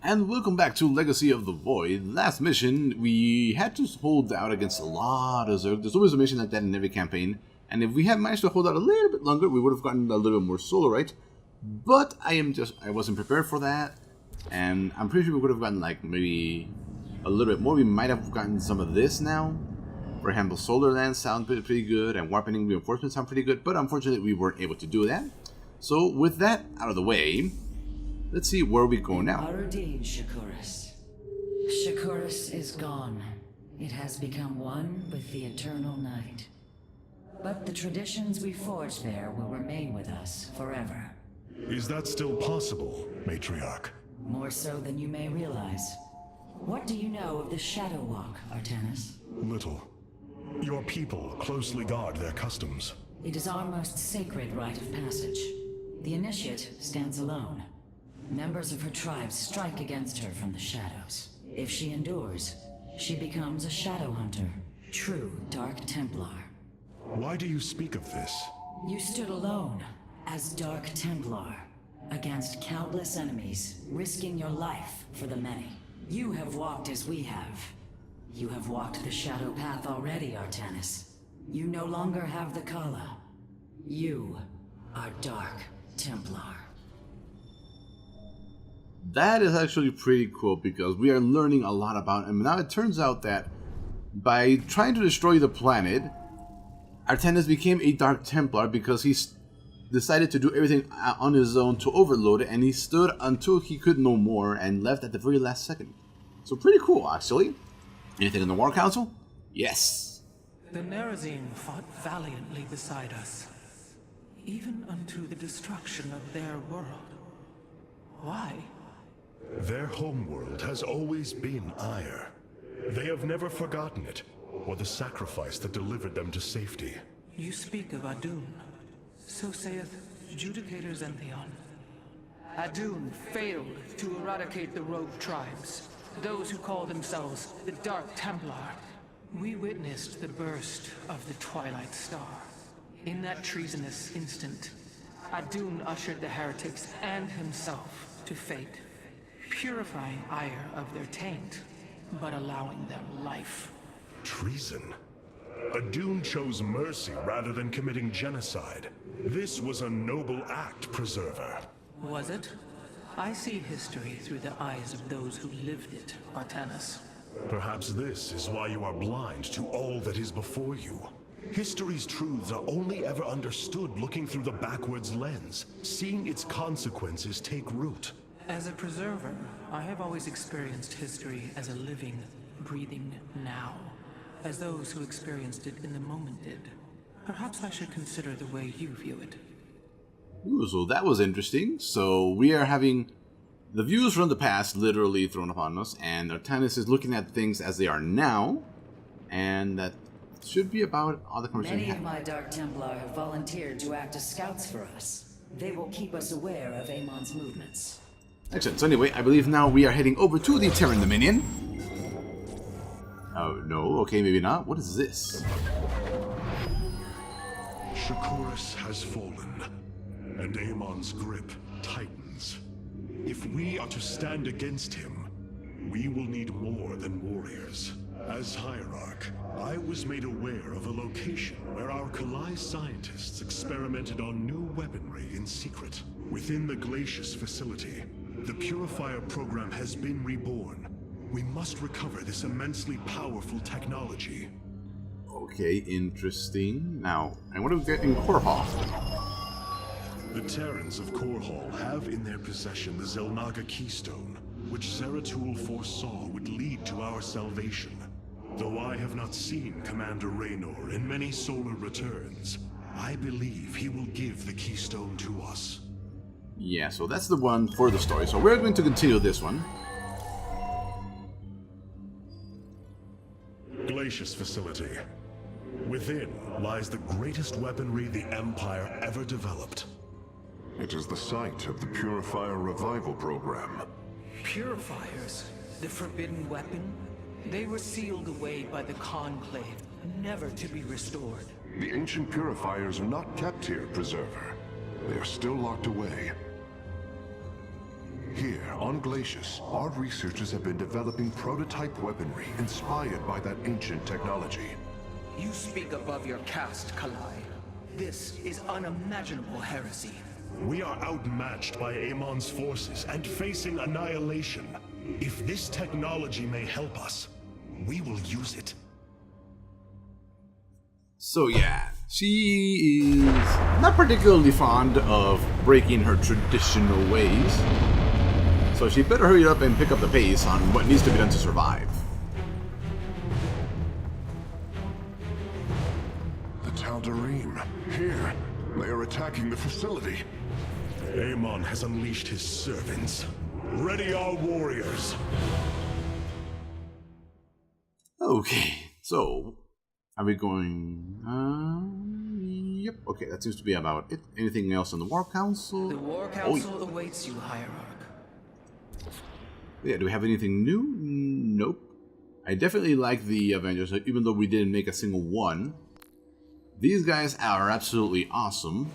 And welcome back to Legacy of the Void. Last mission, we had to hold out against a lot of Zerg. There's always a mission like that in every campaign. And if we had managed to hold out a little bit longer, we would have gotten a little more Solarite. But I wasn't prepared for that. And I'm pretty sure we would have gotten like maybe a little bit more. We might have gotten some of this now. For example, Solar Lands sound pretty good, and Warpening Reinforcements sound pretty good. But unfortunately, we weren't able to do that. So with that out of the way, let's see where we go now. Arudin Shakuras. Shakuras is gone. It has become one with the eternal night. But the traditions we forged there will remain with us forever. Is that still possible, Matriarch? More so than you may realize. What do you know of the Shadow Walk, Artanis? Little. Your people closely guard their customs. It is our most sacred rite of passage. The Initiate stands alone. Members of her tribe strike against her from the shadows. If she endures, she becomes a Shadow Hunter, true Dark Templar. Why do you speak of this? You stood alone, as Dark Templar, against countless enemies, risking your life for the many. You have walked as we have. You have walked the Shadow Path already, Artanis. You no longer have the Kala. You are Dark Templar. That is actually pretty cool because we are learning a lot about him. Now it turns out that by trying to destroy the planet, Artanis became a Dark Templar because he decided to do everything on his own to overload it, and he stood until he could no more and left at the very last second. So pretty cool, actually. Anything in the War Council? Yes. The Nerazim fought valiantly beside us, even unto the destruction of their world. Why? Their homeworld has always been Ire. They have never forgotten it, or the sacrifice that delivered them to safety. You speak of Adun. So saith Judicator Zentheon. Adun failed to eradicate the rogue tribes, those who call themselves the Dark Templar. We witnessed the burst of the Twilight Star. In that treasonous instant, Adun ushered the heretics and himself to fate, purifying Ire of their taint, but allowing them life. Treason? Adun chose mercy rather than committing genocide. This was a noble act, Preserver. Was it? I see history through the eyes of those who lived it, Artanis. Perhaps this is why you are blind to all that is before you. History's truths are only ever understood looking through the backwards lens, seeing its consequences take root. As a preserver, I have always experienced history as a living, breathing now, as those who experienced it in the moment did. Perhaps I should consider the way you view it. Ooh, so that was interesting. So we are having the views from the past literally thrown upon us, and Artanis is looking at things as they are now, and that should be about all the conversation. Many of my Dark Templar have volunteered to act as scouts for us. They will keep us aware of Amon's movements. Excellent. So anyway, I believe now we are heading over to the Terran Dominion. Oh, no. Okay, maybe not. What is this? Shakuras has fallen, and Amon's grip tightens. If we are to stand against him, we will need more than warriors. As Hierarch, I was made aware of a location where our Kalai scientists experimented on new weaponry in secret. Within the Glacius facility, the Purifier program has been reborn. We must recover this immensely powerful technology. Okay, interesting. Now, and what do we get in Korhal? The Terrans of Korhal have in their possession the Zelnaga Keystone, which Zeratul foresaw would lead to our salvation. Though I have not seen Commander Raynor in many solar returns, I believe he will give the Keystone to us. Yeah, so that's the one for the story. So we're going to continue this one. Glacius facility. Within lies the greatest weaponry the Empire ever developed. It is the site of the Purifier Revival Program. Purifiers? The forbidden weapon? They were sealed away by the Conclave, never to be restored. The ancient Purifiers are not kept here, Preserver. They are still locked away. Here, on Glacius, our researchers have been developing prototype weaponry inspired by that ancient technology. You speak above your caste, Kalai. This is unimaginable heresy. We are outmatched by Amon's forces and facing annihilation. If this technology may help us, we will use it. So yeah, she is not particularly fond of breaking her traditional ways. So she better hurry up and pick up the pace on what needs to be done to survive. The Tal'Darim, here. They are attacking the facility. Amon has unleashed his servants. Ready our warriors. Okay, so are we going? Yep. Okay, that seems to be about it. Anything else on the War Council? The War Council awaits you, Hierarch. Yeah, do we have anything new? Nope. I definitely like the Avengers, even though we didn't make a single one. These guys are absolutely awesome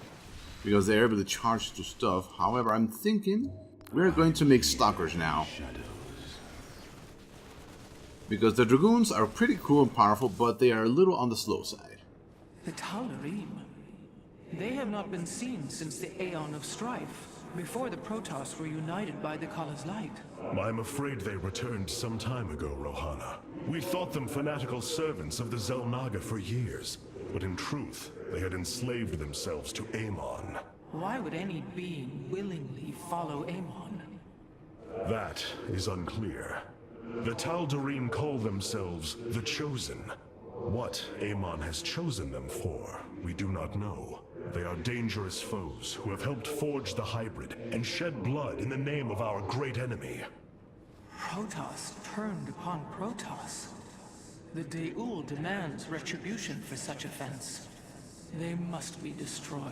because they're able to charge to stuff. However, I'm thinking we're going to make Stalkers now. Because the Dragoons are pretty cool and powerful, but they are a little on the slow side. The Tal'Darim. They have not been seen since the Aeon of Strife, before the Protoss were united by the Kala's light. I'm afraid they returned some time ago, Rohana. We thought them fanatical servants of the Xel'Naga for years, but in truth, they had enslaved themselves to Amon. Why would any being willingly follow Amon? That is unclear. The Tal'Darim call themselves the Chosen. What Amon has chosen them for, we do not know. They are dangerous foes who have helped forge the hybrid and shed blood in the name of our great enemy. Protoss turned upon Protoss. The De'ul demands retribution for such offense. They must be destroyed.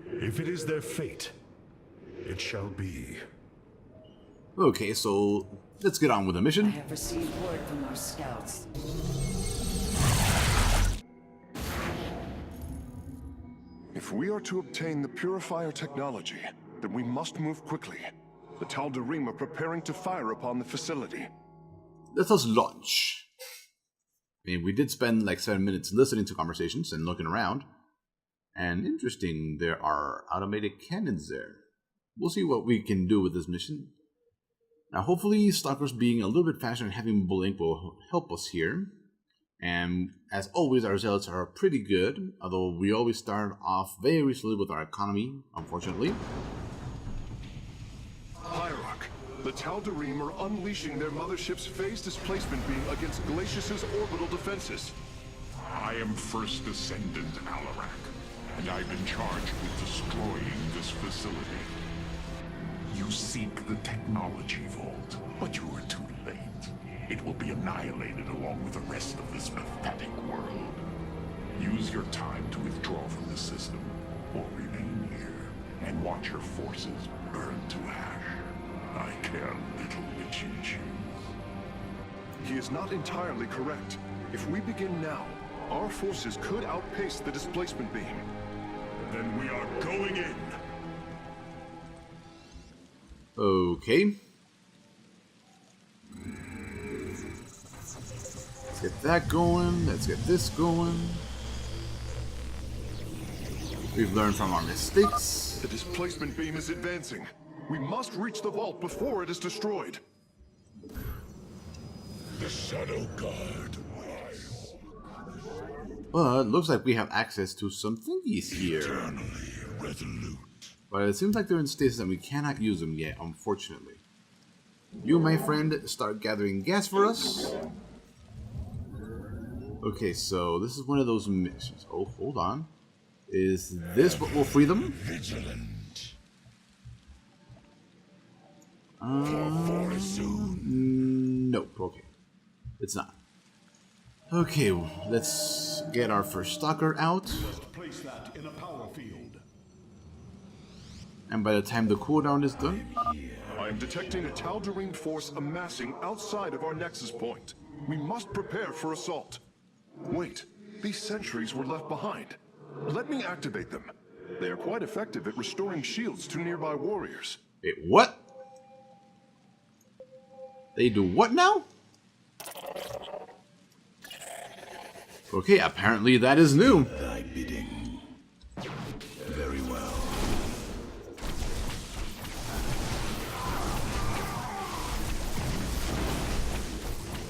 If it is their fate, it shall be. Okay, so let's get on with the I mission. have received word from our scouts. If we are to obtain the Purifier technology, then we must move quickly. The Tal'Darim are preparing to fire upon the facility. Let us launch. I mean, we did spend like 7 minutes listening to conversations and looking around. And interesting, there are automated cannons there. We'll see what we can do with this mission. Now, hopefully, Stalkers being a little bit faster and having Blink will help us here. And as always, our zealots are pretty good, although we always start off very slowly with our economy, unfortunately. Hierarch, the Tal'Darim are unleashing their mothership's phase displacement beam against Glacius's orbital defenses. I am First Descendant Alarak, and I've been charged with destroying this facility. You seek the technology vault, but you are too late. It will be annihilated along with the rest of this pathetic world. Use your time to withdraw from the system, or remain here, and watch your forces burn to ash. I care little which you choose. He is not entirely correct. If we begin now, our forces could outpace the displacement beam. Then we are going in. Okay. Let's get that going. Let's get this going. We've learned from our mistakes. The displacement beam is advancing. We must reach the vault before it is destroyed. The Shadow Guard waits. But looks like we have access to some thingies here. Eternally resolute. But it seems like they're in stasis and we cannot use them yet, unfortunately. You, my friend, start gathering gas for us. Okay, so this is one of those missions. Oh, hold on. Is this what will free them? Vigilant. Nope. Okay. It's not. Okay, let's get our first stalker out. Place that in a power field. And by the time the cooldown is done... I am detecting a Tal'Darim force amassing outside of our nexus point. We must prepare for assault. Wait, these sentries were left behind. Let me activate them. They are quite effective at restoring shields to nearby warriors. Wait, what? They do what now? Okay, apparently that is new. Thy bidding. Very well.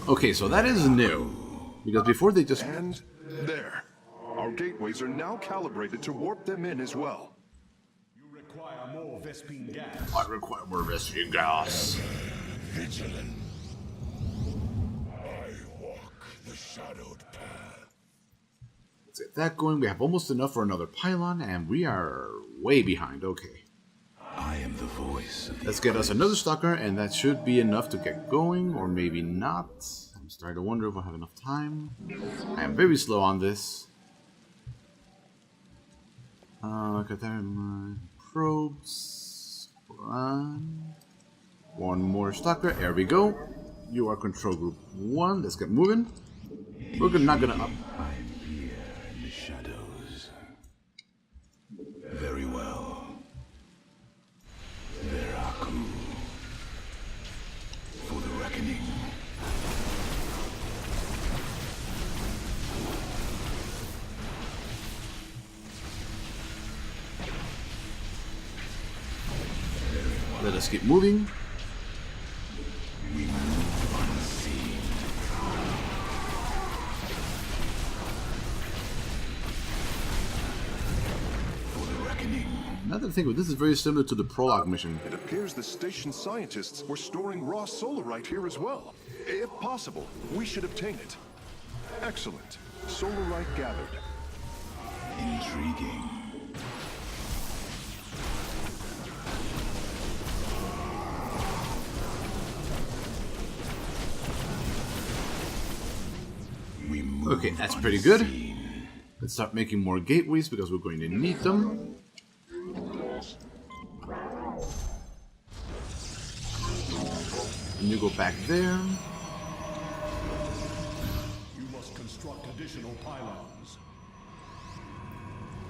Okay, so that is new. Because before they just... And there. Our gateways are now calibrated to warp them in as well. You require more Vespine gas. I require more Vespine gas. Vigilant. I walk the shadowed path. Let's get that going. We have almost enough for another pylon, and we are way behind. Okay. I am the voice of the Let's get us another stalker, and that should be enough to get going, or maybe not. I'm starting to wonder if we'll have enough time. I am very slow on this. Look at that. My probes. One more stalker. There we go. You are control group 1. Let's get moving. We're not gonna up. I'm here in the shadows. Very well. Veraku. For the reckoning. Let us keep moving. We move unseen. For the reckoning. Another thing, this is very similar to the prologue mission. It appears the station scientists were storing raw solarite here as well. If possible, we should obtain it. Excellent. Solarite gathered. Intriguing. We move Okay, that's pretty good. unseen. Let's start making more gateways because we're going to need them. And you go back there. You must construct additional pylons.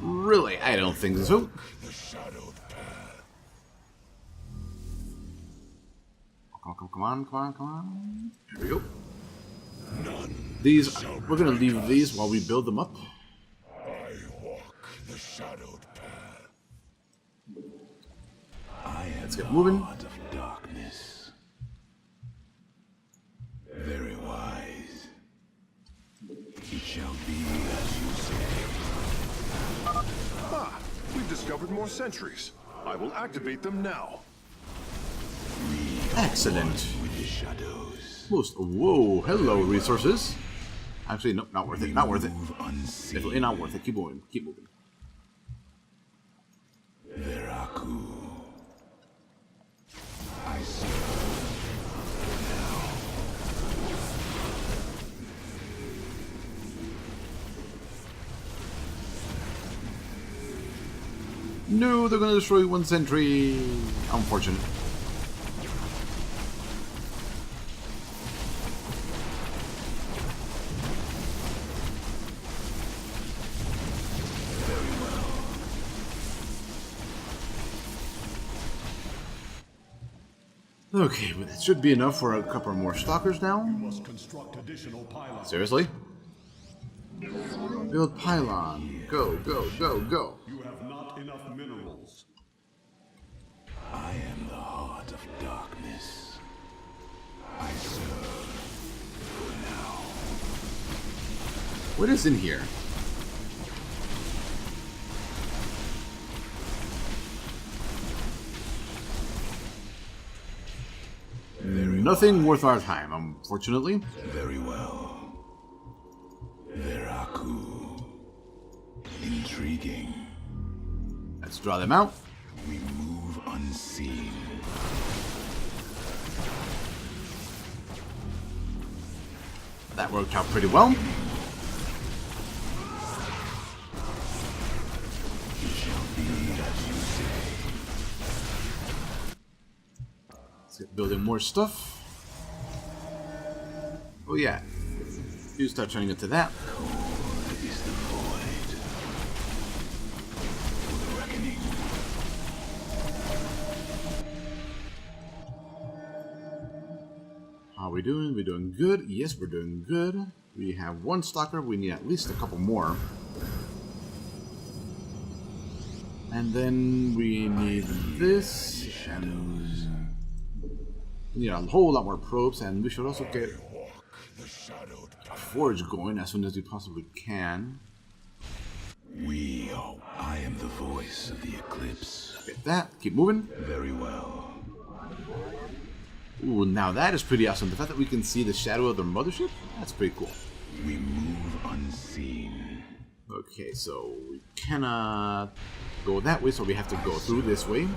Really? I don't think so. The shadowed path. Come on, come on, come on. There we go. None. These, we're going to leave these while we build them up. I walk the shadowed path. I am Let's get the moving. heart of darkness. Very wise. It shall be as you say. Ah, we've discovered more sentries. I will activate them now. Excellent. With the shadows. Most. Whoa, hello, resources. Actually, no, not worth it. Not worth it. Move unseen. Definitely not worth it. Keep moving. Keep moving. Veraku. I serve No, they're going to destroy one sentry. Unfortunate. Okay, well, that should be enough for a couple more stalkers now. Must construct additional pylons. Seriously? Build pylon. Go, go, go, go. You have not enough minerals. I am the heart of darkness. I serve for now. What is in here? Nothing worth our time, unfortunately. Very well. Veraku. Intriguing. Let's draw them out. We move unseen. That worked out pretty well. It shall be as you say. Let's get building more stuff. Oh yeah. You start turning into that. Cold is the void. For the reckoning. How are we doing? We're doing good. Yes, we're doing good. We have one stalker. We need at least a couple more. And then we need this. And we need a whole lot more probes. And we should also get a forge going as soon as we possibly can. I am the voice of the eclipse. Get that. Keep moving. Very well. Ooh, now that is pretty awesome. The fact that we can see the shadow of the mothership, that's pretty cool. We move unseen. Okay, so we cannot go that way, so we have to go through this way.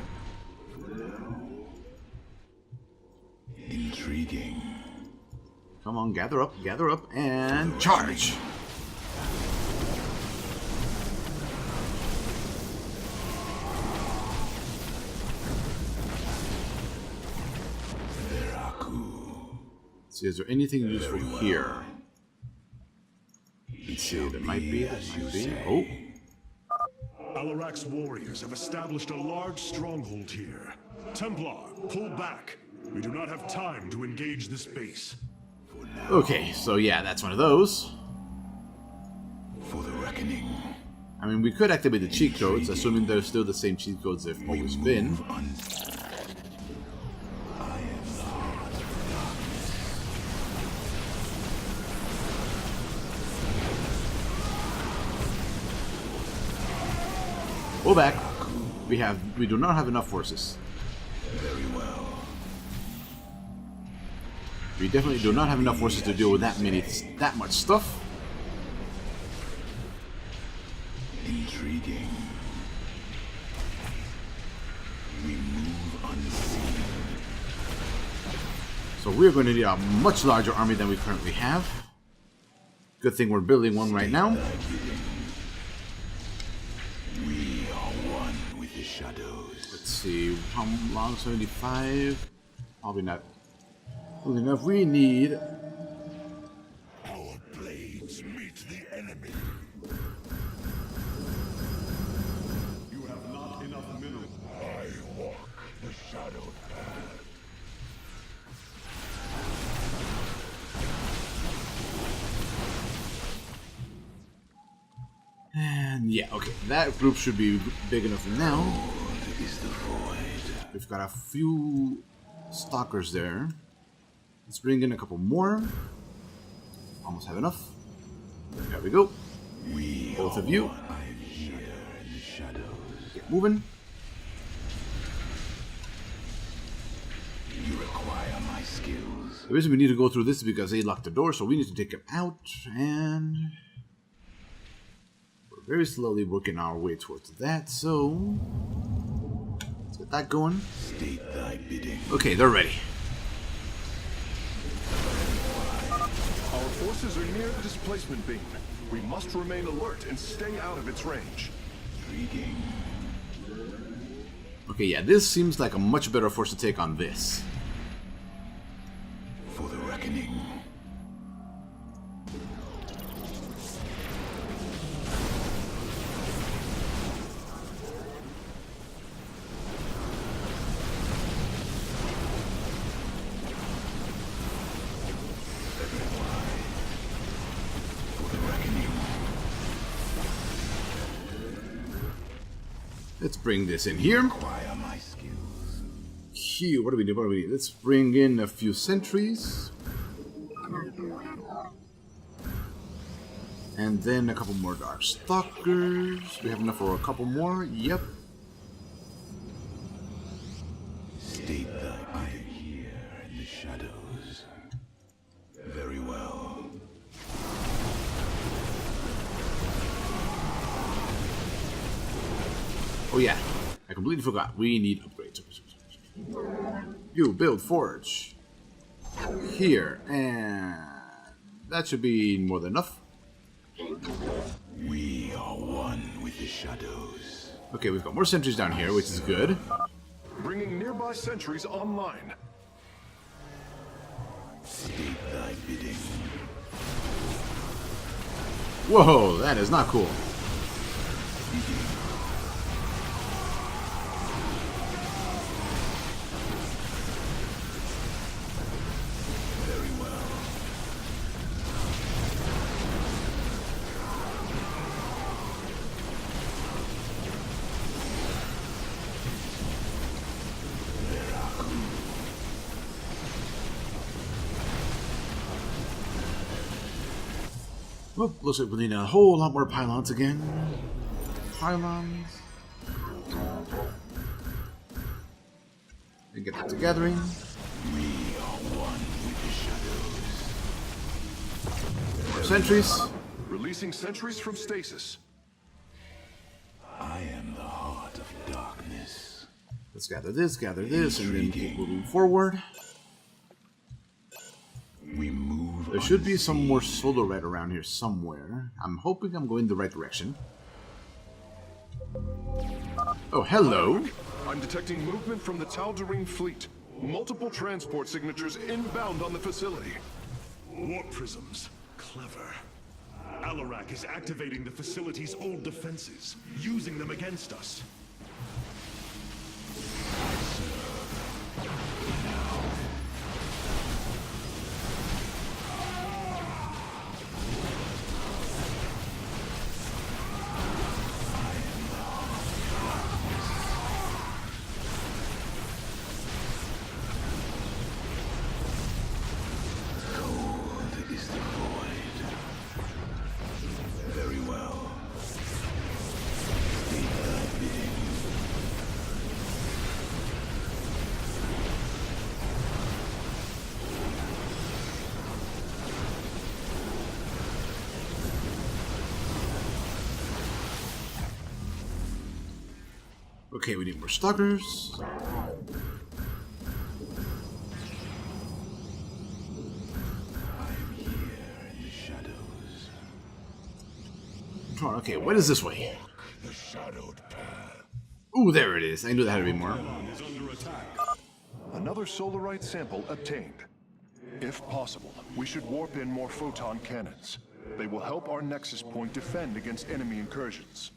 Intriguing. Come on, gather up, and charge! See, is there anything useful here? Let's see, there might be, Oh! Alarak's warriors have established a large stronghold here. Templar, pull back. We do not have time to engage this base. Okay, so yeah, that's one of those. For the reckoning. I mean, we could activate the cheat codes, assuming they're still the same cheat codes they've always been. Go back. We do not have enough forces. Very well. We definitely do not have enough forces to deal with that much stuff. Intriguing. We move unseen. So we're going to need a much larger army than we currently have. Good thing we're building one right now. We are one with the shadows. Let's see, how long? 75? Probably not good enough. We need... Our blades meet the enemy. You have not enough mineral. I walk the shadow path. And yeah, okay, that group should be big enough now. What is the void? We've got a few stalkers there. Let's bring in a couple more. Almost have enough. There we go. Both of you. I'm here in the shadows. Get moving. You require my skills. The reason we need to go through this is because they locked the door, so we need to take them out, and we're very slowly working our way towards that, so let's get that going. State thy bidding. Okay, they're ready. Our forces are near the displacement beam. We must remain alert and stay out of its range. Intriguing. Okay, yeah, this seems like a much better force to take on this. For the reckoning. Let's bring this in here. Require my skills. Here, what do we do? What do we need? Let's bring in a few sentries. And then a couple more dark stalkers. We have enough for a couple more. Yep. State thy I am here in the shadows. Very well. Oh yeah, I completely forgot. We need upgrades. You build forge here, and that should be more than enough. We are one with the shadows. Okay, we've got more sentries down here, which is good. Bringing nearby sentries online. State thy bidding. Whoa, that is not cool. Very Well, looks like we need a whole lot more pylons again. Pylons. And get that to gathering. We are one with the shadows. More sentries. Releasing sentries from stasis. I am the heart of darkness. Let's gather this, and then keep moving forward. We move. There should be some more solar right around here somewhere. I'm hoping I'm going the right direction. Oh, hello. I'm detecting movement from the Tal'Darim fleet. Multiple transport signatures inbound on the facility. Warp prisms. Clever. Alarak is activating the facility's old defenses, using them against us. Okay, we need more stalkers. Okay, what is this way? The shadowed path. Ooh, there it is. I knew there had to be more. Is under attack. Another Solarite sample obtained. If possible, we should warp in more photon cannons. They will help our nexus point defend against enemy incursions.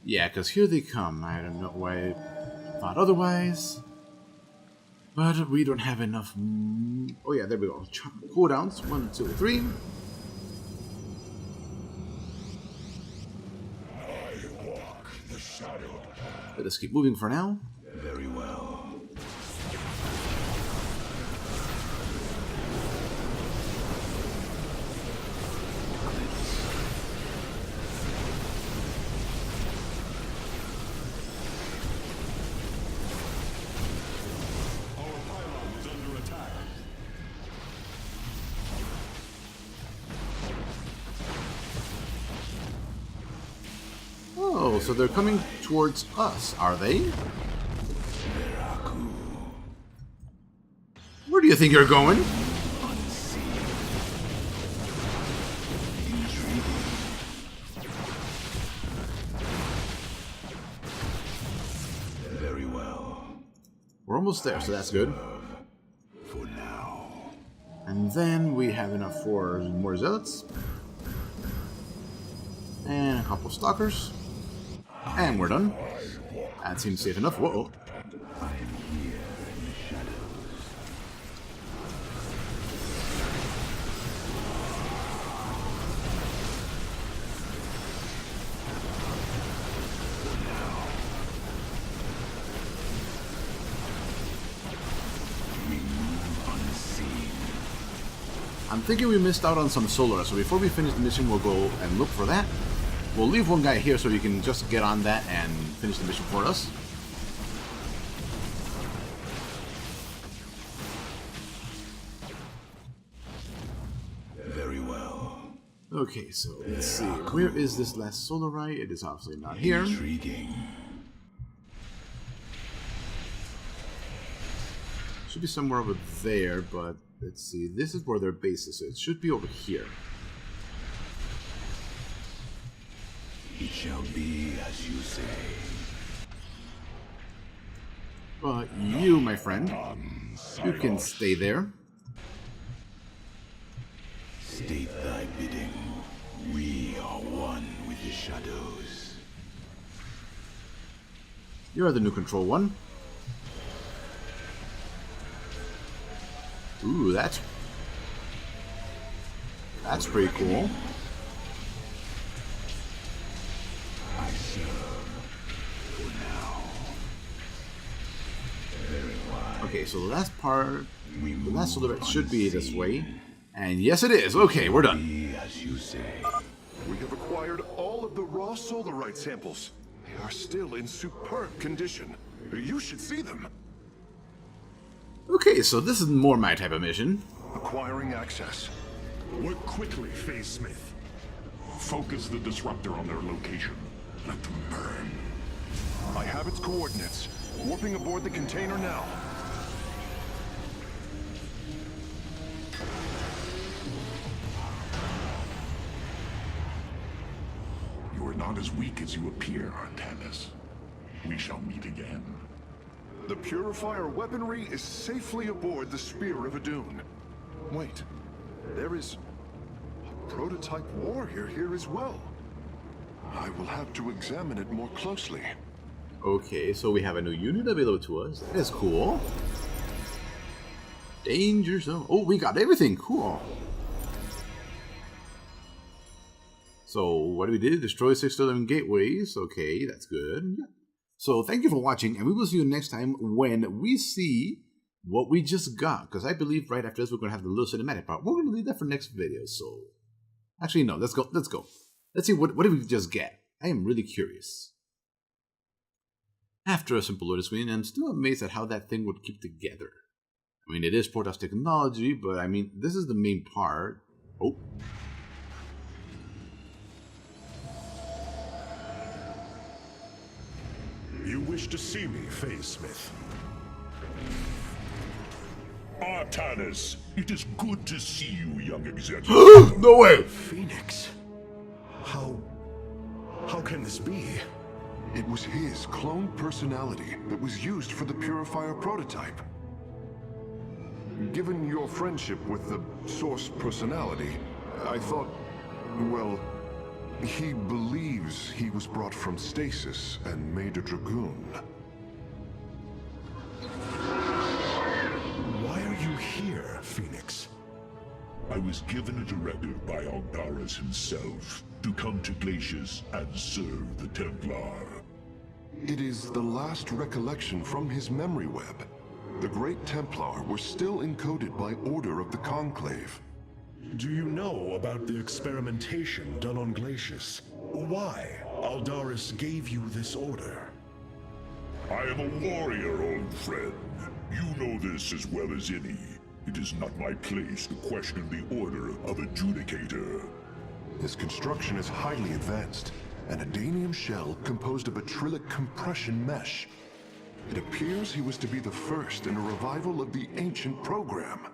Yeah, because here they come. I don't know why I thought otherwise. But we don't have enough... Oh yeah, there we go. Cooldowns. 1, 2, 3. I walk the shadowed path. Let us keep moving for now. Very well. Oh, so they're coming towards us, are they? Where do you think you're going? Very well. We're almost there, so that's good. For now. And then we have enough for more zealots. And a couple stalkers. And we're done. That seems safe enough. Whoa. I am here in the shadows. We move unseen. I'm thinking we missed out on some solar, so before we finish the mission, we'll go and look for that. We'll leave one guy here so he can just get on that and finish the mission for us. Very well. Okay, so let's see. Where is this last solarite? It is obviously not here. Intriguing. Should be somewhere over there, but let's see. This is where their base is, so it should be over here. It shall be as you say. But you, my friend, you can stay there. State thy bidding. We are one with the shadows. You are the new control one. Ooh, that's pretty cool. I serve for now. Very wise. Okay, so the last part, We the last move solarite should be this unseen. way. And yes, it is. Okay, we're done. Be as as you say. We have acquired all of the raw solarite samples. They are still in superb condition. You should see them. Okay, so this is more my type of mission. Acquiring access. Work quickly, Phase Smith. Focus the disruptor on their location. Let them burn. I have its coordinates. Warping aboard the container now. You are not as weak as you appear, Artanis. We shall meet again. The purifier weaponry is safely aboard the Spear of Adun. Wait, there is a prototype warrior here as well. I will have to examine it more closely. Okay, so we have a new unit available to us. That is cool. Danger zone. Oh, we got everything. Cool. So, what do we do? Destroy 6 to 11 gateways. Okay, that's good. So, thank you for watching, and we will see you next time when we see what we just got. Because I believe right after this, we're going to have the little cinematic part. We're going to leave that for next video, so... Actually, no, let's go. Let's go. Let's see, what did we just get? I am really curious. After a simple loading screen, I'm still amazed at how that thing would keep together. I mean, it is protoss technology, but I mean, this is the main part. Oh. You wish to see me, Phase Smith? Artanis, it is good to see you, young executive. No way! Phoenix? How can this be? It was his cloned personality that was used for the purifier prototype. Given your friendship with the Source personality, I thought, well, he believes he was brought from stasis and made a Dragoon. Why are you here, Phoenix? I was given a directive by Aldaris himself to come to Glacius and serve the Templar. It is the last recollection from his memory web. The Great Templar were still encoded by order of the Conclave. Do you know about the experimentation done on Glacius? Why Aldaris gave you this order? I am a warrior, old friend. You know this as well as any. It is not my place to question the order of Adjudicator. His construction is highly advanced, an Adanium shell composed of a trillic compression mesh. It appears he was to be the first in a revival of the ancient program.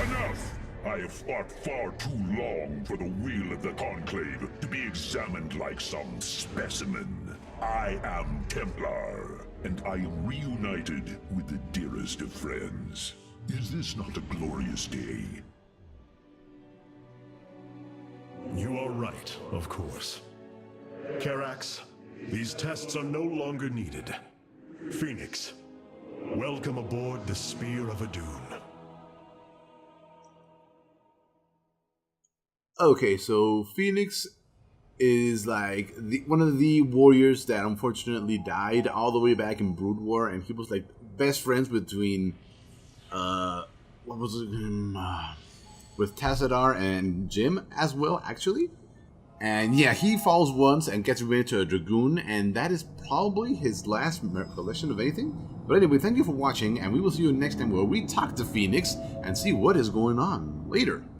Enough! I have fought far too long for the will of the Conclave to be examined like some specimen. I am Templar, and I am reunited with the dearest of friends. Is this not a glorious day? You are right, of course. Karax, these tests are no longer needed. Phoenix, welcome aboard the Spear of Adun. Okay, so Phoenix is like one of the warriors that unfortunately died all the way back in Brood War, and he was like best friends between what was it with Tassadar and Jim as well, actually. And yeah, he falls once and gets rid to a Dragoon, and that is probably his last recollection of anything. But anyway, thank you for watching, and we will see you next time where we talk to Phoenix and see what is going on later.